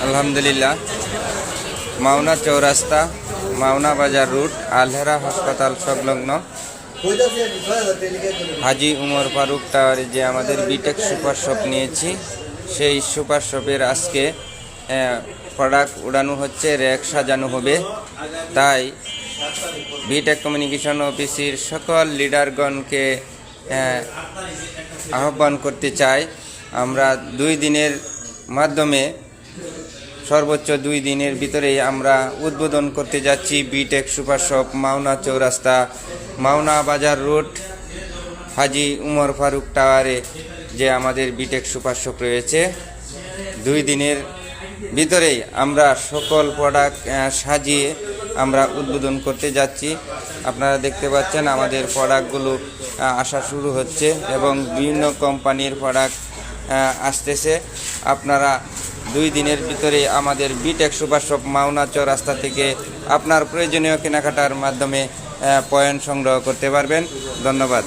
আলহামদুলিল্লাহ, মাওনা চৌরাস্তা, মাওনা বাজার রুট, আলহেরা হাসপাতাল সংলগ্ন হাজি উমর ফারুক টাওয়ারে যে আমাদের বিটেক সুপার শপ নিয়েছি, সেই সুপার শপের আজকে প্রোডাক্ট উড়ানো হচ্ছে, র্যাক সাজানো হবে। তাই বিটেক কমিউনিকেশন অফিসের সকল লিডারগণকে আহ্বান করতে চাই, আমরা 2 দিনের মাধ্যমে সর্বোচ্চ 2 দিনের ভিতরেই আমরা উদ্বোধন করতে যাচ্ছি বিটেক সুপার শপ, মাওনা চৌরাস্তা, মাওনা বাজার রোড, হাজি উমর ফারুক টাওয়ারে যে আমাদের বিটেক সুপার শপ রয়েছে। 2 দিনের ভিতরেই আমরা সকল প্রোডাক্ট সাজিয়ে আমরা উদ্বোধন করতে যাচ্ছি। আপনারা দেখতে পাচ্ছেন আমাদের প্রোডাক্টগুলো আসা শুরু হচ্ছে এবং বিভিন্ন কোম্পানির প্রোডাক্ট আসতেছে। আপনারা 2 দিনের ভিতরে আমাদের বিটেক সুপার শপ মাওনা চৌরাস্তা থেকে আপনার প্রয়োজনীয় কেনাকাটার মাধ্যমে পয়েন্ট সংগ্রহ করতে পারবেন। ধন্যবাদ।